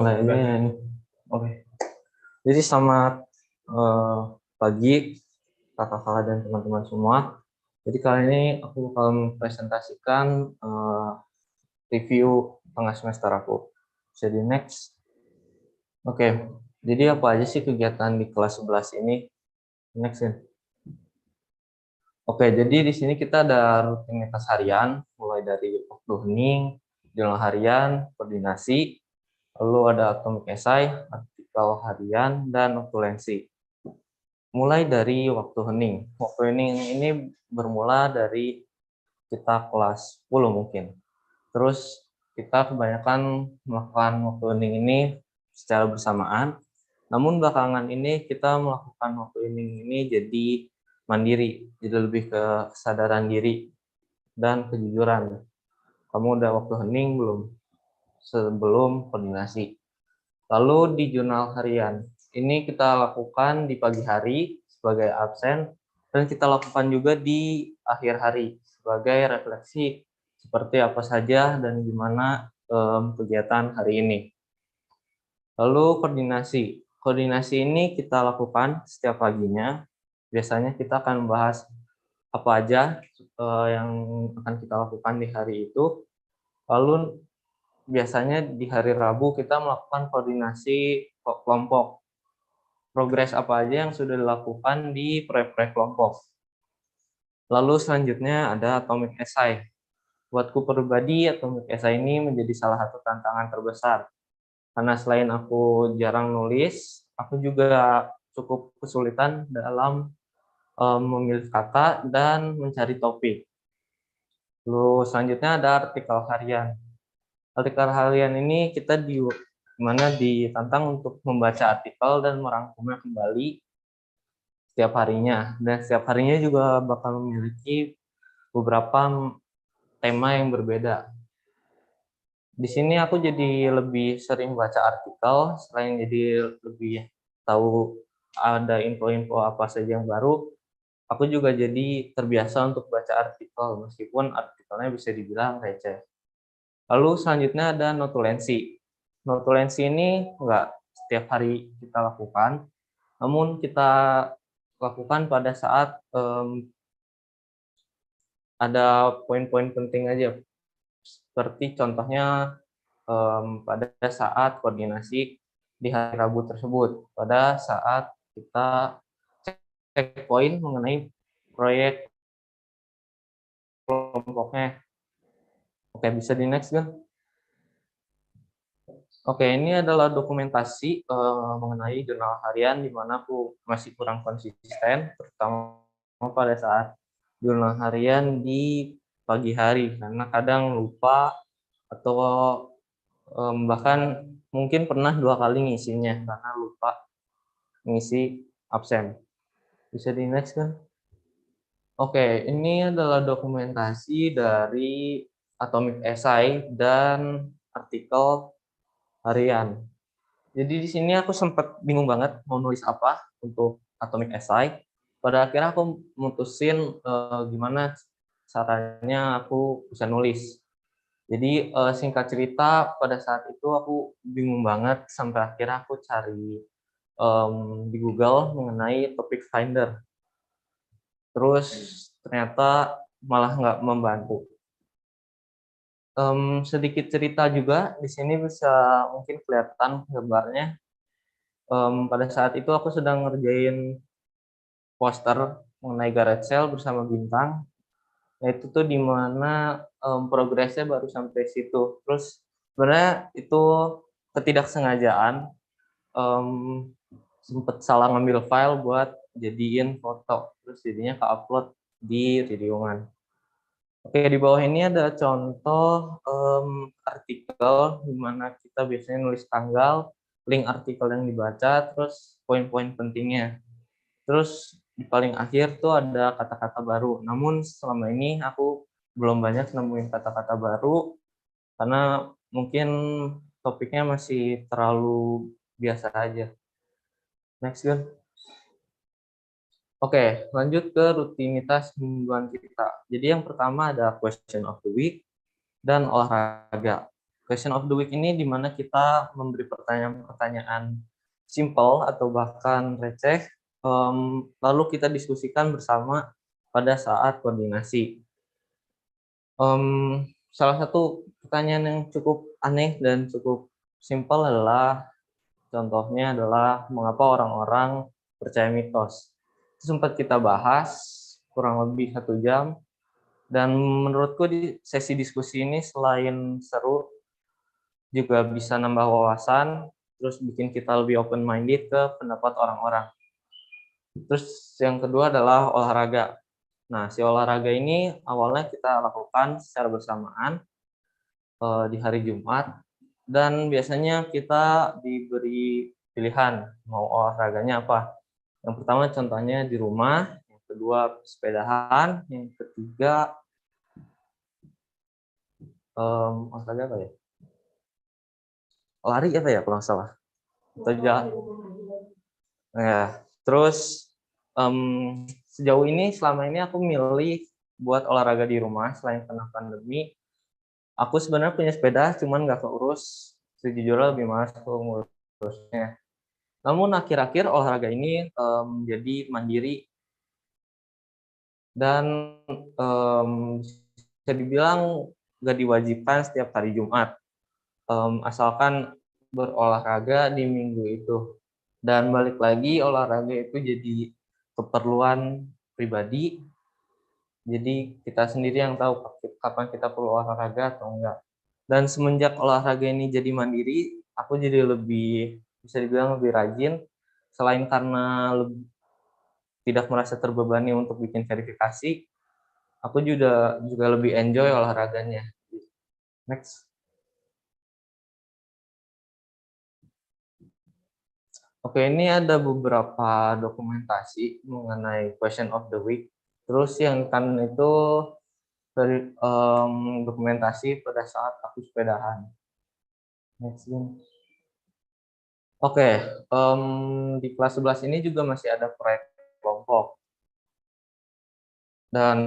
Nah, ini. Oke. Jadi selamat pagi kakak-kakak dan teman-teman semua. Jadi kali ini aku bakal mempresentasikan review tengah semester aku. Jadi next. Oke. Jadi apa aja sih kegiatan di kelas 11 ini? Next ya. Oke, jadi di sini kita ada rutinitas harian, mulai dari waktu hening, jurnal harian, koordinasi, lalu ada atomic essay, artikel harian, dan notulensi. Mulai dari waktu hening. Waktu hening ini bermula dari kita kelas 10 mungkin. Terus kita kebanyakan melakukan waktu hening ini secara bersamaan. Namun belakangan ini kita melakukan waktu hening ini jadi mandiri, jadi lebih ke kesadaran diri dan kejujuran. Kamu udah waktu hening belum? Sebelum koordinasi. Lalu di jurnal harian, ini kita lakukan di pagi hari sebagai absen, dan kita lakukan juga di akhir hari sebagai refleksi seperti apa saja dan gimana kegiatan hari ini. Lalu koordinasi. Koordinasi ini kita lakukan setiap paginya. Biasanya kita akan membahas apa aja yang akan kita lakukan di hari itu. Lalu biasanya di hari Rabu kita melakukan koordinasi kelompok. Progres apa aja yang sudah dilakukan di proyek-proyek kelompok. Lalu selanjutnya ada atomic essay. Buatku pribadi, atomic essay ini menjadi salah satu tantangan terbesar. Karena selain aku jarang nulis, aku juga cukup kesulitan dalam memilih kata dan mencari topik. Lalu selanjutnya ada artikel harian. Artikel harian ini kita ditantang untuk membaca artikel dan merangkumnya kembali setiap harinya. Dan setiap harinya juga bakal memiliki beberapa tema yang berbeda. Di sini aku jadi lebih sering baca artikel, selain jadi lebih tahu ada info-info apa saja yang baru, aku juga jadi terbiasa untuk baca artikel, meskipun artikelnya bisa dibilang receh. Lalu selanjutnya ada notulensi. Notulensi ini nggak setiap hari kita lakukan, namun kita lakukan pada saat ada poin-poin penting aja, seperti contohnya pada saat koordinasi di hari Rabu tersebut, pada saat kita cek poin mengenai proyek kelompoknya. Oke, bisa di next kan? Oke, ini adalah dokumentasi mengenai jurnal harian di mana aku masih kurang konsisten, terutama pada saat jurnal harian di pagi hari, karena kadang lupa atau bahkan mungkin pernah 2 kali ngisinya karena lupa ngisi absen. Bisa di next kan? Oke, ini adalah dokumentasi dari atomic essay dan artikel harian. Jadi di sini aku sempat bingung banget mau nulis apa untuk atomic essay. Pada akhirnya aku mutusin gimana caranya aku bisa nulis. Jadi singkat cerita, pada saat itu aku bingung banget sampai akhirnya aku cari di Google mengenai topic finder. Terus ternyata malah nggak membantu. Sedikit cerita juga, di sini bisa mungkin kelihatan gambarnya. Pada saat itu aku sedang ngerjain poster mengenai Gareth Sale bersama Bintang. Nah, itu tuh di mana progresnya baru sampai situ. Terus sebenarnya itu ketidaksengajaan, sempet salah ngambil file buat jadiin foto. Terus jadinya ke-upload di Ridiungan. Oke, di bawah ini ada contoh artikel di mana kita biasanya nulis tanggal, link artikel yang dibaca, terus poin-poin pentingnya. Terus di paling akhir tuh ada kata-kata baru. Namun selama ini aku belum banyak nemuin kata-kata baru karena mungkin topiknya masih terlalu biasa aja. Next, Gun. Oke, lanjut ke rutinitas mingguan kita. Jadi yang pertama ada question of the week dan olahraga. question of the week ini di mana kita memberi pertanyaan-pertanyaan simple atau bahkan receh, lalu kita diskusikan bersama pada saat koordinasi. Salah satu pertanyaan yang cukup aneh dan cukup simpel adalah, contohnya adalah mengapa orang-orang percaya mitos. Itu sempat kita bahas kurang lebih 1 jam, dan menurutku di sesi diskusi ini selain seru, juga bisa nambah wawasan, terus bikin kita lebih open-minded ke pendapat orang-orang. Terus yang kedua adalah olahraga. Nah, si olahraga ini awalnya kita lakukan secara bersamaan di hari Jumat, dan biasanya kita diberi pilihan mau olahraganya apa. Yang pertama contohnya di rumah, yang kedua sepedahan, yang ketiga olahraga apa ya? Lari apa ya kalau nggak salah? Atau jalan? Ya, terus sejauh ini selama ini aku milih buat olahraga di rumah selain karena pandemi. Aku sebenarnya punya sepeda, cuman nggak keurus. Sejujurnya lebih malas tuh ngurusnya. Namun akhir-akhir olahraga ini jadi mandiri dan bisa dibilang nggak diwajibkan setiap hari Jumat, asalkan berolahraga di minggu itu. Dan balik lagi, olahraga itu jadi keperluan pribadi, jadi kita sendiri yang tahu kapan kita perlu olahraga atau enggak. Dan semenjak olahraga ini jadi mandiri, aku jadi lebih, bisa dibilang lebih rajin, selain karena tidak merasa terbebani untuk bikin verifikasi, aku juga lebih enjoy olahraganya. Next. Oke, ini ada beberapa dokumentasi mengenai question of the week. Terus yang kan itu dari dokumentasi pada saat aku sepedahan. Next. Oke, di kelas 11 ini juga masih ada proyek kelompok. Dan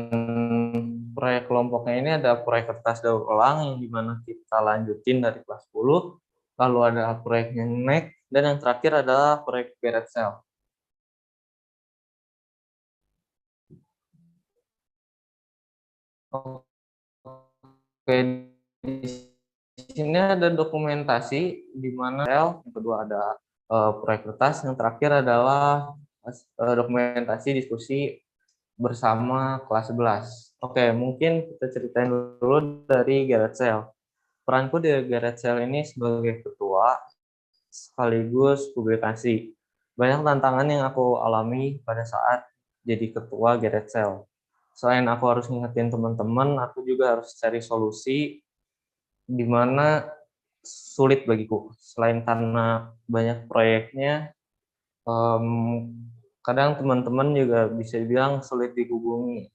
proyek kelompoknya ini ada proyek kertas daur ulang yang dimana kita lanjutin dari kelas 10, lalu ada proyek next, dan yang terakhir adalah proyek Garret Cell. Oke, di sini ada dokumentasi di mana yang kedua ada proyek kertas, yang terakhir adalah dokumentasi diskusi bersama kelas 11. Oke, mungkin kita ceritain dulu dari Garret Cell. Peranku di Garret Cell ini sebagai ketua sekaligus publikasi. Banyak tantangan yang aku alami pada saat jadi ketua Garret Cell. Selain aku harus ngingetin teman-teman, aku juga harus cari solusi di mana sulit bagiku. Selain karena banyak proyeknya, kadang teman-teman juga bisa dibilang sulit dihubungi.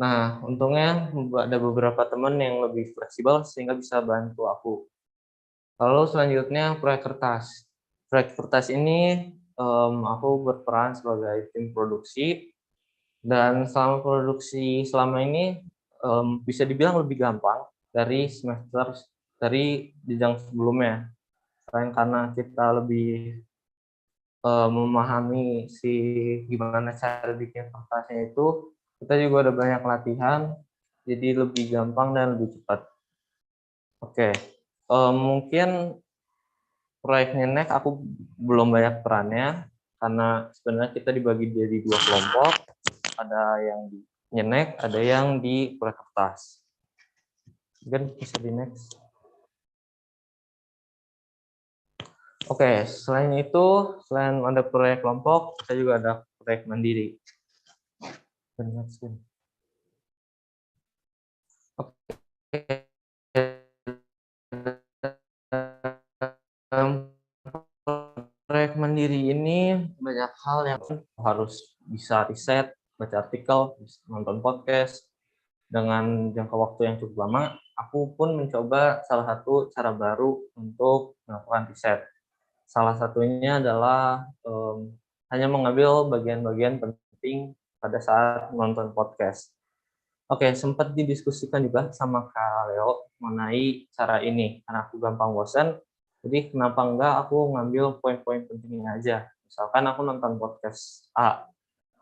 Nah, untungnya ada beberapa teman yang lebih fleksibel sehingga bisa bantu aku. Lalu selanjutnya proyek kertas. Proyek kertas ini aku berperan sebagai tim produksi, dan selama produksi selama ini bisa dibilang lebih gampang dari semester dari jenjang sebelumnya. Selain karena kita lebih memahami gimana cara bikin kertasnya itu, kita juga ada banyak latihan, jadi lebih gampang dan lebih cepat. Oke, mungkin proyek Nenek aku belum banyak perannya, karena sebenarnya kita dibagi jadi 2 kelompok, ada yang di Nyenek, ada yang di proyek kertas. Mungkin bisa di next. Oke, selain itu, selain ada proyek kelompok, kita juga ada proyek mandiri. Oke. Proyek mandiri ini banyak hal yang harus bisa riset, baca artikel, nonton podcast. Dengan jangka waktu yang cukup lama, aku pun mencoba salah satu cara baru untuk melakukan riset. Salah satunya adalah hanya mengambil bagian-bagian penting pada saat nonton podcast. Oke, sempat didiskusikan juga sama Kak Leo mengenai cara ini karena aku gampang bosan. Jadi kenapa enggak aku ngambil poin-poin pentingnya aja. Misalkan aku nonton podcast A,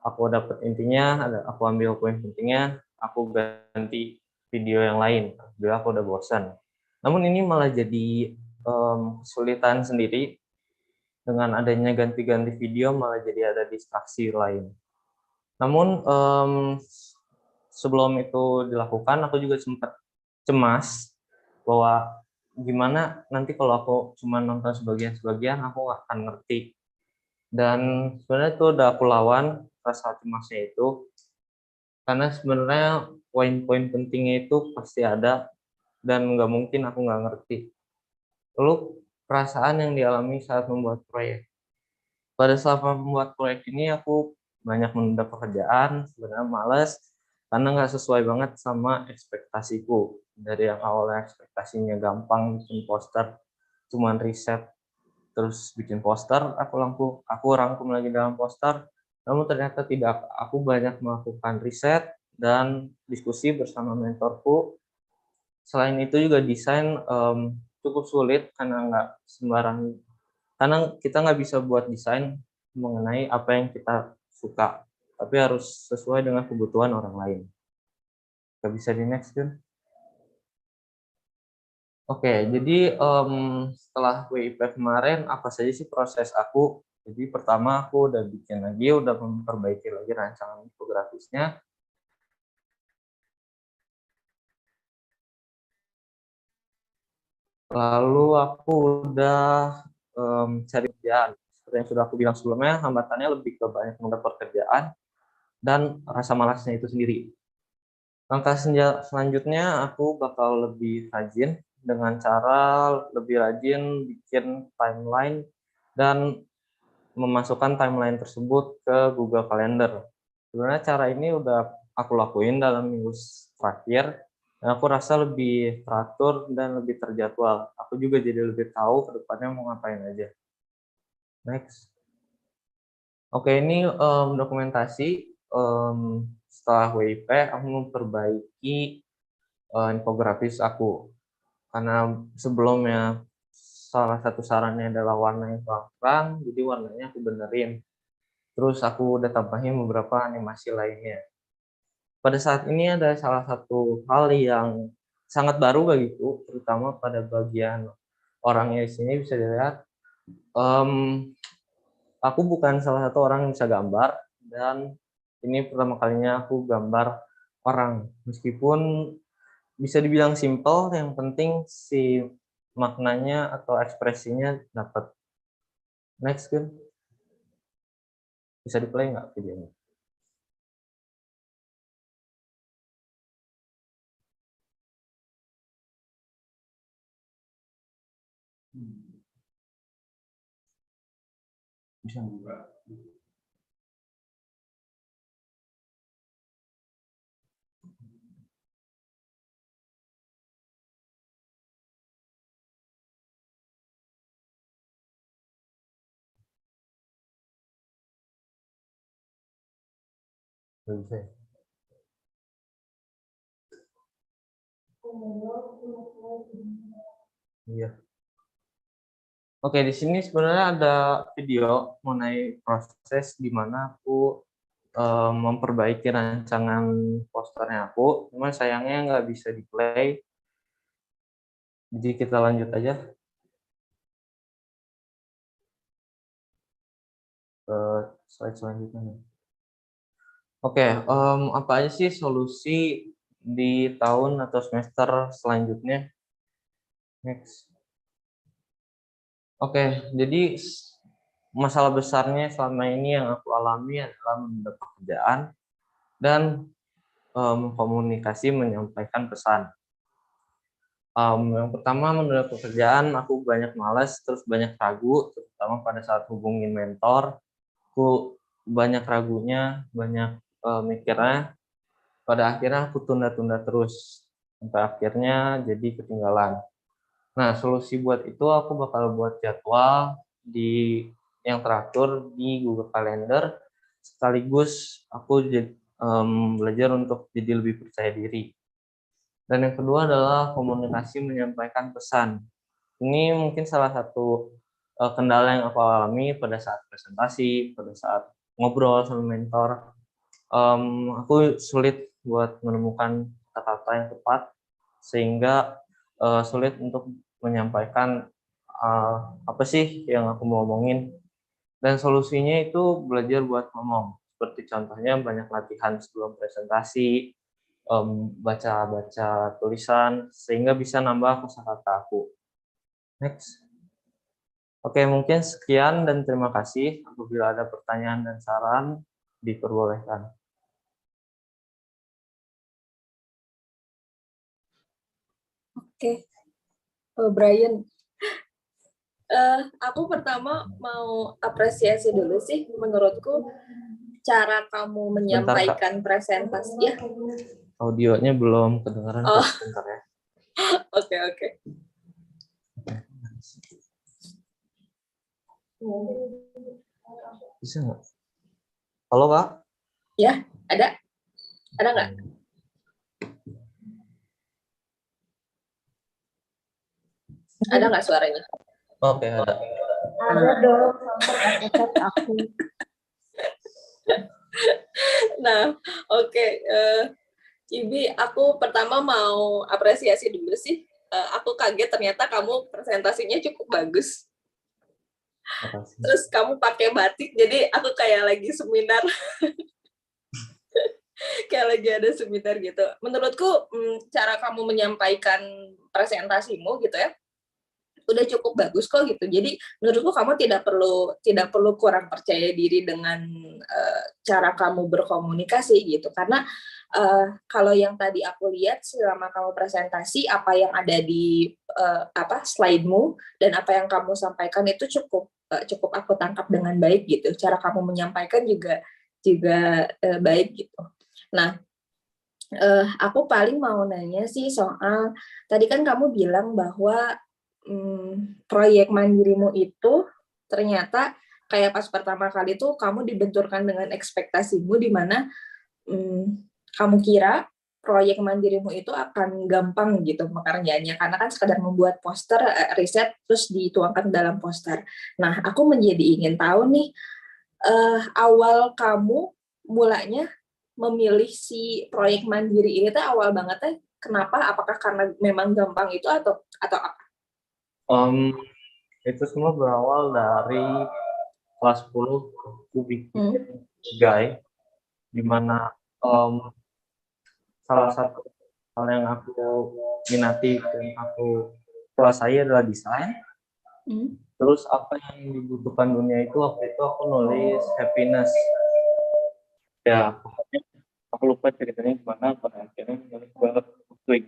aku dapat intinya, aku ambil poin pentingnya, aku ganti video yang lain. Bila aku udah bosan. Namun ini malah jadi kesulitan sendiri dengan adanya ganti-ganti video malah jadi ada distraksi lain. Namun sebelum itu dilakukan, aku juga sempat cemas bahwa gimana nanti kalau aku cuma nonton sebagian-sebagian, aku nggak akan ngerti. Dan sebenarnya itu udah aku lawan rasa cemasnya itu, karena sebenarnya poin-poin pentingnya itu pasti ada dan nggak mungkin aku nggak ngerti. Lalu perasaan yang dialami saat membuat proyek. Pada saat membuat proyek ini aku banyak menunda pekerjaan, sebenarnya males karena nggak sesuai banget sama ekspektasiku. Dari yang awalnya ekspektasinya gampang bikin poster, cuman riset terus bikin poster, aku rangkum lagi dalam poster. Namun ternyata tidak, aku banyak melakukan riset dan diskusi bersama mentorku. Selain itu juga desain cukup sulit karena nggak sembarang, karena kita nggak bisa buat desain mengenai apa yang kita suka, tapi harus sesuai dengan kebutuhan orang lain. Nggak bisa di next kan? Oke, jadi setelah WIP kemarin apa saja sih proses aku? Jadi pertama aku udah bikin lagi, udah memperbaiki lagi rancangan infografisnya. Lalu aku udah cari kerjaan. Seperti yang sudah aku bilang sebelumnya, hambatannya lebih ke banyak mendapat pekerjaan dan rasa malasnya itu sendiri. Langkah selanjutnya aku bakal lebih rajin dengan cara lebih rajin bikin timeline dan memasukkan timeline tersebut ke Google Calendar. Sebenarnya cara ini udah aku lakuin dalam minggu terakhir, dan aku rasa lebih teratur dan lebih terjadwal. Aku juga jadi lebih tahu ke depannya mau ngapain aja. Next. Oke, ini dokumentasi. Setelah WIP, aku memperbaiki infografis aku. Karena sebelumnya salah satu sarannya adalah warna yang kurang, jadi warnanya aku benerin. Terus aku udah tambahin beberapa animasi lainnya. Pada saat ini ada salah satu hal yang sangat baru bagiku, terutama pada bagian orangnya di sini bisa dilihat. Aku bukan salah satu orang yang bisa gambar, dan ini pertama kalinya aku gambar orang. Meskipun bisa dibilang simple, yang penting si maknanya atau ekspresinya dapat. Next kan, bisa di-play nggak videonya? Bisa nggak? Nggak bisa ya? Iya. Oke, di sini sebenarnya ada video mengenai proses di mana aku memperbaiki rancangan posternya aku, cuman sayangnya nggak bisa di-play. Jadi kita lanjut aja ke slide selanjutnya. Oke, apa aja sih solusi di tahun atau semester selanjutnya? Next. Oke, jadi masalah besarnya selama ini yang aku alami adalah mendapat pekerjaan dan komunikasi menyampaikan pesan. Yang pertama mendapat pekerjaan, aku banyak malas, terus banyak ragu, terutama pada saat hubungin mentor. Aku banyak ragunya, banyak mikirnya. Pada akhirnya aku tunda-tunda terus sampai akhirnya jadi ketinggalan. Nah, solusi buat itu aku bakal buat jadwal di yang teratur di Google Calendar, sekaligus aku belajar untuk jadi lebih percaya diri. Dan yang kedua adalah komunikasi menyampaikan pesan. Ini mungkin salah satu kendala yang aku alami pada saat presentasi, pada saat ngobrol sama mentor. Aku sulit buat menemukan kata-kata yang tepat, sehingga sulit untuk menyampaikan apa sih yang aku mau omongin. Dan solusinya itu belajar buat ngomong. Seperti contohnya banyak latihan sebelum presentasi, baca-baca tulisan, sehingga bisa nambah kosakata aku. Next. Oke, mungkin sekian dan terima kasih. Apabila ada pertanyaan dan saran, diperbolehkan. Oke, Brian. Aku pertama mau apresiasi dulu sih, menurutku cara kamu Bentar, Kak. menyampaikan presentasi ya. Audionya belum kedengaran, Oh, Kak. Bentar ya. oke. Bisa nggak? Halo, Kak? Ya, ada nggak? Ada nggak suaranya? Oke, ada. Ada dong, sampai aku. Nah, oke. Ibi, aku pertama mau apresiasi dulu sih. Aku kaget ternyata kamu presentasinya cukup bagus. Makasih. Terus kamu pakai batik, jadi aku kayak lagi seminar. Kayak lagi ada seminar gitu. Menurutku cara kamu menyampaikan presentasimu gitu ya, udah cukup bagus kok gitu. Jadi menurutku kamu tidak perlu kurang percaya diri dengan cara kamu berkomunikasi gitu. Karena kalau yang tadi aku lihat selama kamu presentasi, apa yang ada di slide-mu dan apa yang kamu sampaikan itu cukup aku tangkap dengan baik gitu. Cara kamu menyampaikan juga baik gitu. Nah, aku paling mau nanya sih soal tadi kan kamu bilang bahwa proyek mandirimu itu ternyata kayak pas pertama kali tuh kamu dibenturkan dengan ekspektasimu di mana kamu kira proyek mandirimu itu akan gampang gitu pekerjaannya karena kan sekadar membuat poster, riset terus dituangkan dalam poster. Nah, aku menjadi ingin tahu nih awal kamu mulanya memilih si proyek mandiri ini tuh awal banget teh kenapa? Apakah karena memang gampang itu atau apa? Itu semua berawal dari kelas 10 aku bikin guide, di mana salah satu hal yang aku minati dan aku kuasai adalah desain. Terus apa yang dibutuhkan dunia itu waktu itu aku nulis happiness. Ya, aku lupa ceritanya gimana, pada akhirnya nulis banget tweet.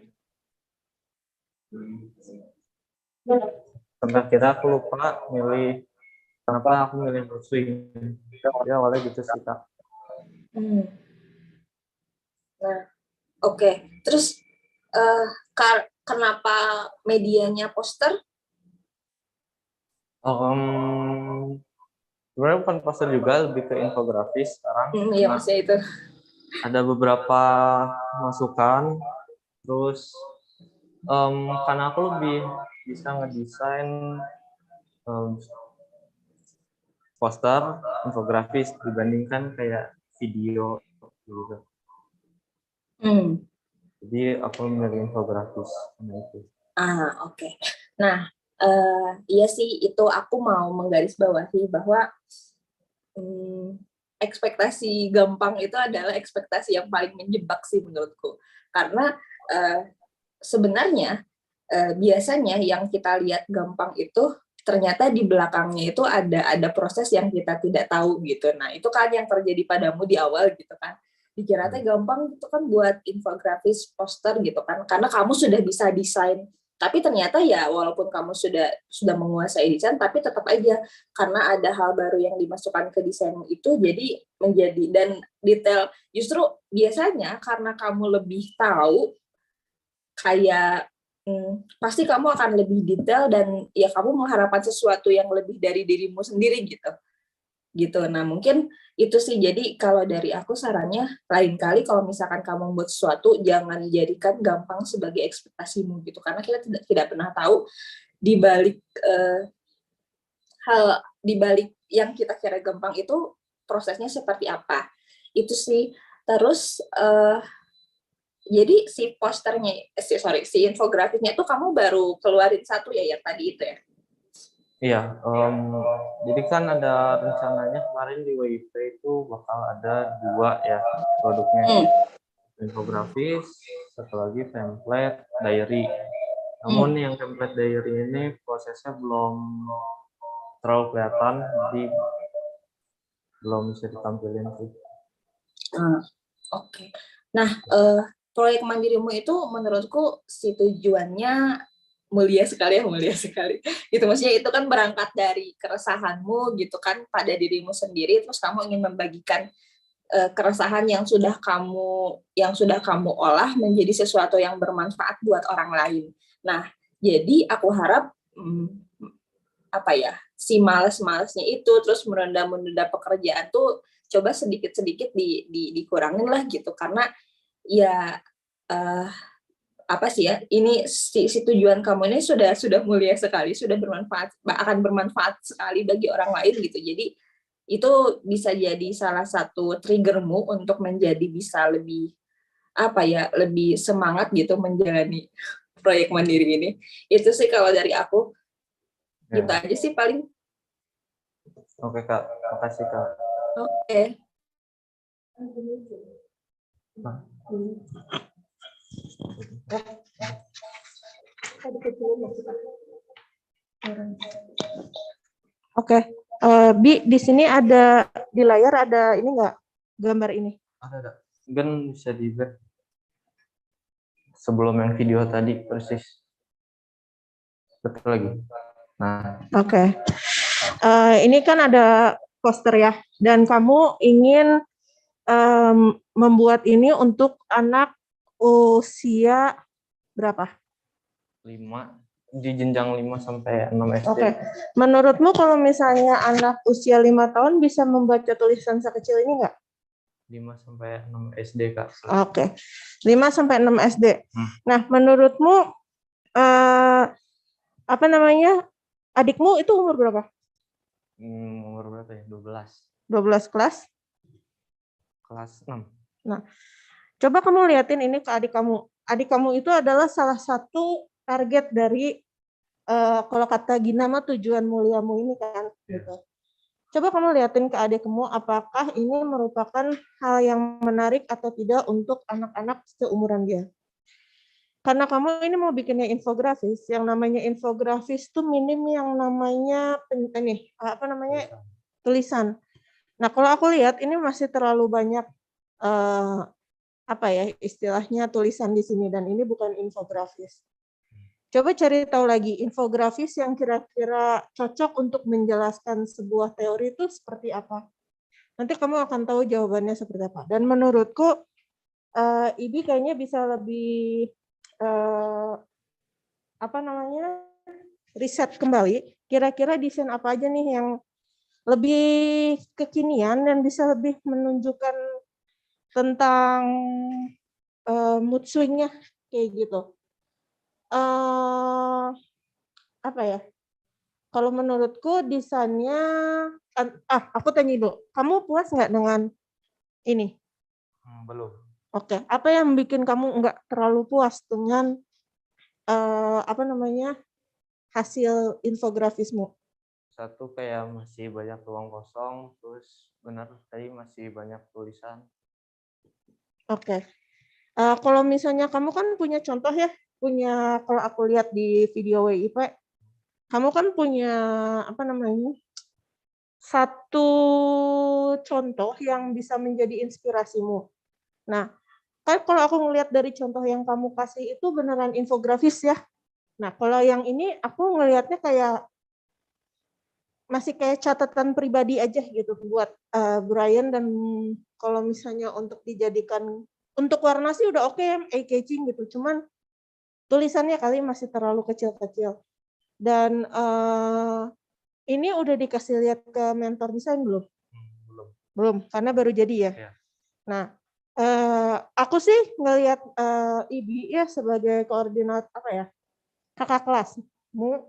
Sampai akhirnya aku lupa milih, kenapa aku milih swing. Ya awalnya gitu sih, Kak. Nah, oke. Terus kenapa medianya poster? Sebenarnya bukan poster juga, lebih ke infografis sekarang. Iya, maksudnya itu. Ada beberapa masukan, terus karena aku lebih bisa ngedesain poster, infografis dibandingkan kayak video gitu. Jadi aku memilih infografis itu. Oke. Nah, iya sih itu aku mau menggarisbawahi bahwa ekspektasi gampang itu adalah ekspektasi yang paling menjebak sih menurutku. Karena sebenarnya biasanya yang kita lihat gampang itu ternyata di belakangnya itu ada proses yang kita tidak tahu gitu. Nah, itu kan yang terjadi padamu di awal gitu kan. Dikiranya gampang itu kan buat infografis, poster gitu kan. Karena kamu sudah bisa desain. Tapi ternyata ya walaupun kamu sudah menguasai desain tapi tetap aja karena ada hal baru yang dimasukkan ke desainmu itu jadi menjadi dan detail justru biasanya karena kamu lebih tahu kayak pasti kamu akan lebih detail dan ya kamu mengharapkan sesuatu yang lebih dari dirimu sendiri gitu. gitu. Nah, mungkin itu sih. Jadi kalau dari aku sarannya, lain kali kalau misalkan kamu membuat sesuatu, jangan jadikan gampang sebagai ekspektasimu gitu. Karena kita tidak pernah tahu di balik hal di balik yang kita kira gampang itu prosesnya seperti apa. Itu sih. Terus jadi si posternya, si infografisnya itu kamu baru keluarin satu ya yang tadi itu ya? Iya, jadi kan ada rencananya kemarin di WIP itu bakal ada 2 ya produknya. Infografis, satu lagi template diary. Namun yang template diary ini prosesnya belum terlalu kelihatan, jadi belum bisa ditampilin sih. Oke. Nah, proyek mandirimu itu menurutku si tujuannya mulia sekali. Gitu, maksudnya itu kan berangkat dari keresahanmu gitu kan pada dirimu sendiri, terus kamu ingin membagikan keresahan yang sudah kamu olah menjadi sesuatu yang bermanfaat buat orang lain. Nah, jadi aku harap si males-malesnya itu, terus menunda pekerjaan tuh coba sedikit-sedikit dikurangin lah gitu, karena ya ini si tujuan kamu ini sudah mulia sekali, sudah akan bermanfaat sekali bagi orang lain gitu. Jadi itu bisa jadi salah satu triggermu untuk menjadi bisa lebih lebih semangat gitu menjalani proyek mandiri ini. Itu sih kalau dari aku. Gitu aja sih paling. Oke Kak, makasih Kak. Oke. Oke, Bi, di sini ada di layar ada ini nggak gambar ini? Ada. Kan bisa di-back sebelum yang video tadi persis. Betul lagi. Nah. Oke. Ini kan ada poster ya, dan kamu ingin membuat ini untuk anak usia berapa? 5, di jenjang 5 sampai 6 SD. Oke. Menurutmu kalau misalnya anak usia 5 tahun bisa membaca tulisan sekecil ini nggak? 5 sampai 6 SD, Kak. Oke. 5 sampai 6 SD. Nah, menurutmu adikmu itu umur berapa? Umur berapa ya? 12. 12 kelas? Kelas 6. Nah, coba kamu liatin ini ke adik kamu. Adik kamu itu adalah salah satu target dari kalau kata Gina mah tujuan muliamu ini kan. Gitu. Coba kamu liatin ke adikmu apakah ini merupakan hal yang menarik atau tidak untuk anak-anak seumuran dia. Karena kamu ini mau bikinnya infografis, yang namanya infografis tuh minim yang namanya tulisan. Nah, kalau aku lihat ini masih terlalu banyak istilahnya tulisan di sini, dan ini bukan infografis. Coba cari tahu lagi infografis yang kira-kira cocok untuk menjelaskan sebuah teori itu seperti apa. Nanti kamu akan tahu jawabannya seperti apa. Dan menurutku Ibi kayaknya bisa lebih riset kembali. Kira-kira desain apa aja nih yang lebih kekinian dan bisa lebih menunjukkan tentang mood swing-nya kayak gitu. Kalau menurutku desainnya, aku tanya dulu, kamu puas nggak dengan ini? Belum. Oke, apa yang bikin kamu nggak terlalu puas dengan hasil infografismu? Satu, kayak masih banyak ruang kosong, terus benar tadi masih banyak tulisan. Oke. Kalau misalnya kamu kan punya contoh ya, kalau aku lihat di video WIP, kamu kan punya satu contoh yang bisa menjadi inspirasimu. Nah, kan kalau aku ngelihat dari contoh yang kamu kasih itu beneran infografis ya. Nah, kalau yang ini aku ngelihatnya masih kayak catatan pribadi aja gitu buat Brian, dan kalau misalnya untuk dijadikan untuk warna sih udah oke, eye-catching gitu. Cuman tulisannya kali masih terlalu kecil-kecil. Dan ini udah dikasih lihat ke mentor desain belum? Belum, karena baru jadi ya. Iya. Nah, aku sih ngelihat Ibi ya sebagai koordinat kakak kelasmu.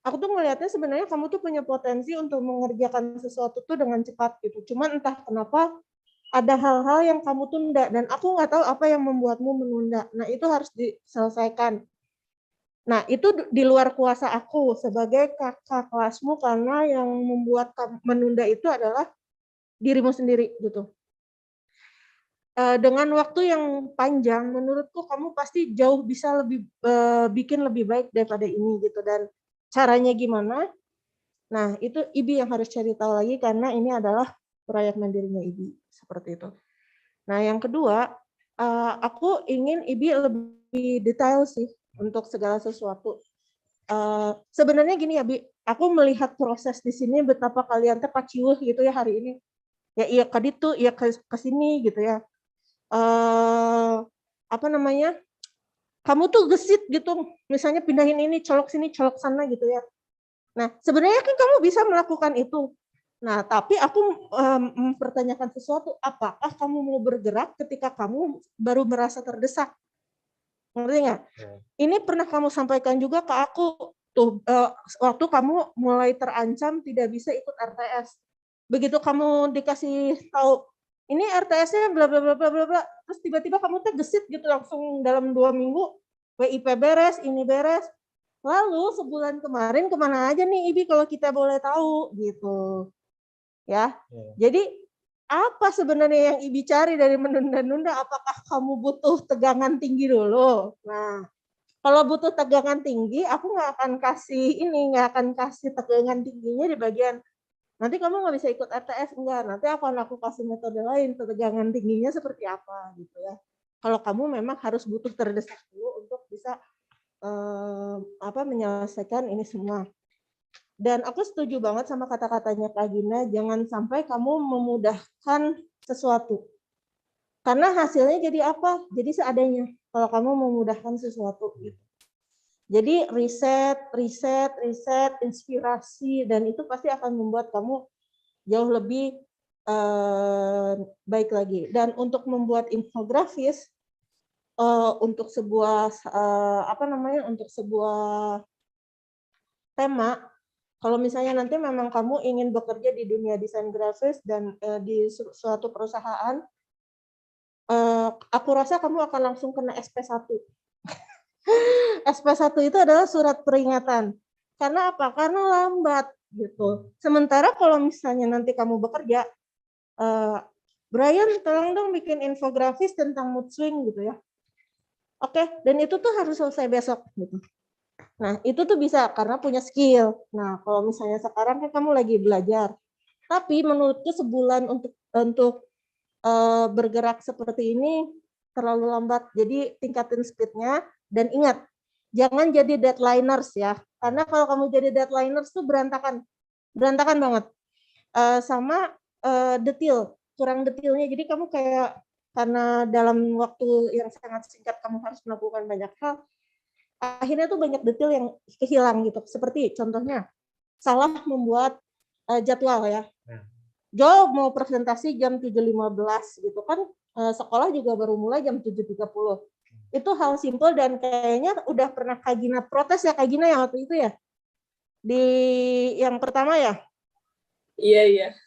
Aku tuh ngelihatnya sebenarnya kamu tuh punya potensi untuk mengerjakan sesuatu tuh dengan cepat gitu. Cuman entah kenapa ada hal-hal yang kamu tunda dan aku nggak tahu apa yang membuatmu menunda. Nah, itu harus diselesaikan. Nah, itu di luar kuasa aku sebagai kakak kelasmu karena yang membuat kamu menunda itu adalah dirimu sendiri gitu. Dengan waktu yang panjang, menurutku kamu pasti jauh bisa lebih bikin lebih baik daripada ini gitu. Dan caranya gimana? Nah, itu Ibi yang harus cari tahu lagi karena ini adalah proyek mandirinya Ibi seperti itu. Nah, yang kedua, aku ingin Ibi lebih detail sih untuk segala sesuatu. Sebenarnya gini ya, Bi, aku melihat proses di sini betapa kalian teh paciuh gitu ya hari ini. Ya iya ke ditu, iya ke sini gitu ya. Apa namanya? Kamu tuh gesit gitu, misalnya pindahin ini, colok sini, colok sana gitu ya. Nah, sebenarnya kan kamu bisa melakukan itu. Nah, tapi aku mempertanyakan sesuatu, apakah kamu mau bergerak ketika kamu baru merasa terdesak? Ngerti nggak? Ini pernah kamu sampaikan juga ke aku tuh waktu kamu mulai terancam tidak bisa ikut RTS. Begitu kamu dikasih tahu ini RTS-nya bla bla bla bla bla bla, terus tiba-tiba kamu tuh gesit gitu langsung dalam 2 minggu WIP beres, ini beres. Lalu sebulan kemarin kemana aja nih Ibi kalau kita boleh tahu gitu. Ya. Jadi apa sebenarnya yang Ibi cari dari menunda-nunda? Apakah kamu butuh tegangan tinggi dulu? Nah, kalau butuh tegangan tinggi, aku nggak akan kasih tegangan tingginya di bagian nanti kamu nggak bisa ikut RTS, enggak. Nanti aku kasih metode lain, tegangan tingginya seperti apa gitu ya. Kalau kamu memang harus butuh terdesak dulu untuk bisa menyelesaikan ini semua. Dan aku setuju banget sama kata-katanya Kak Gina, jangan sampai kamu memudahkan sesuatu. Karena hasilnya jadi apa? Jadi seadanya. Kalau kamu memudahkan sesuatu gitu. Jadi riset, inspirasi, dan itu pasti akan membuat kamu jauh lebih baik lagi. Dan untuk membuat infografis untuk sebuah untuk sebuah tema, kalau misalnya nanti memang kamu ingin bekerja di dunia desain grafis dan di suatu perusahaan, aku rasa kamu akan langsung kena SP1. SP1 itu adalah surat peringatan. Karena apa? Karena lambat gitu. Sementara kalau misalnya nanti kamu bekerja, Brian tolong dong bikin infografis tentang mood swing gitu ya. Oke, dan itu tuh harus selesai besok gitu. Nah, itu tuh bisa karena punya skill. Nah, kalau misalnya sekarang kan kamu lagi belajar. Tapi menurutku sebulan untuk bergerak seperti ini terlalu lambat. Jadi tingkatin speed-nya dan ingat, jangan jadi deadliners ya. Karena kalau kamu jadi deadliners tuh berantakan banget. Sama detail, kurang detailnya. Jadi kamu kayak karena dalam waktu yang sangat singkat kamu harus melakukan banyak hal, akhirnya tuh banyak detail yang kehilang gitu. Seperti contohnya salah membuat jadwal ya. Jo mau presentasi jam 7.15 gitu kan, sekolah juga baru mulai jam 7.30. Itu hal simpel dan kayaknya udah pernah Kak Gina protes ya Kak Gina yang waktu itu ya? Di yang pertama ya? Iya.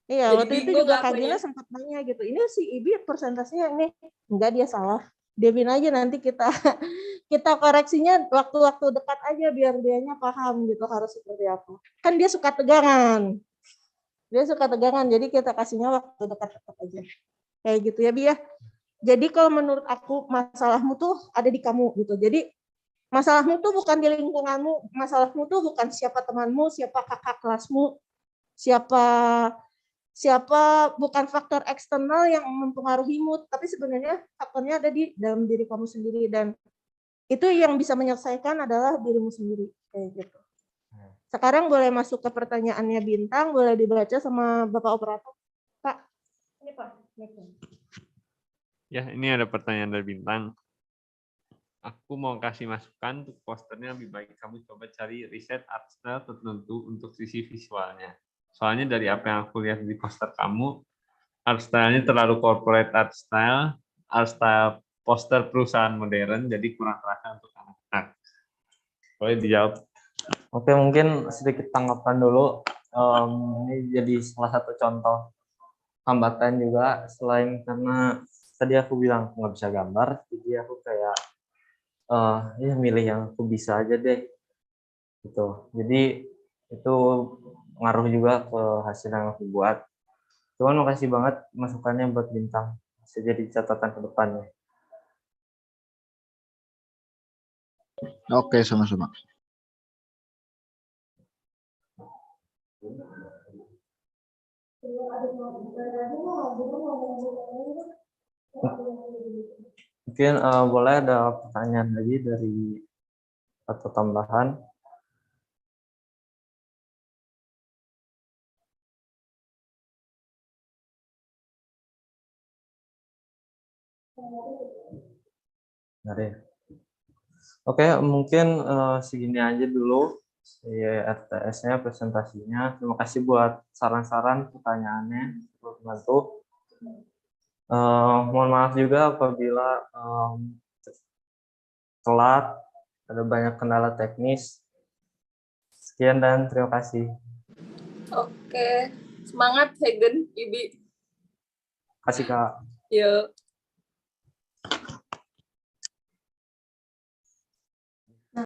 Iya, Jadi waktu itu bingung juga Kak akunya. Gina sempat nanya gitu, ini si Ibi presentasinya ini, enggak dia salah. Diamin aja nanti kita koreksinya waktu-waktu dekat aja biar dianya paham gitu harus seperti apa. Kan dia suka tegangan. Jadi kita kasihnya waktu dekat-dekat aja. Kayak gitu ya, Bi ya. Jadi kalau menurut aku masalahmu tuh ada di kamu gitu. Jadi masalahmu tuh bukan di lingkunganmu, masalahmu tuh bukan siapa temanmu, siapa kakak kelasmu, siapa bukan faktor eksternal yang mempengaruhimu, tapi sebenarnya faktornya ada di dalam diri kamu sendiri dan itu yang bisa menyelesaikan adalah dirimu sendiri kayak gitu. Sekarang boleh masuk ke pertanyaannya Bintang, boleh dibaca sama Bapak Operator. Pak, ini Pak. Ya, ini ada pertanyaan dari Bintang. Aku mau kasih masukan untuk posternya lebih baik kamu coba cari riset art style tertentu untuk sisi visualnya. Soalnya dari apa yang aku lihat di poster kamu, art style-nya terlalu corporate art style poster perusahaan modern, jadi kurang terasa untuk anak-anak. Boleh dijawab? Oke, mungkin sedikit tanggapan dulu. Ini jadi salah satu contoh hambatan juga, selain karena tadi aku bilang nggak bisa gambar, jadi aku kayak ya milih yang aku bisa aja deh gitu. Jadi itu ngaruh juga ke hasil yang aku buat. Cuman makasih banget masukannya buat Bintang, bisa jadi catatan ke depannya. Oke, sama-sama. Mungkin boleh ada pertanyaan lagi dari atau tambahan. Ada. Oke, mungkin segini aja dulu RTS-nya, presentasinya. Terima kasih buat saran-saran, pertanyaannya, cukup membantu. Mohon maaf juga apabila telat, ada banyak kendala teknis. Sekian dan terima kasih. Oke, semangat Hegen, Ibi. Kasih Kak. Yuk.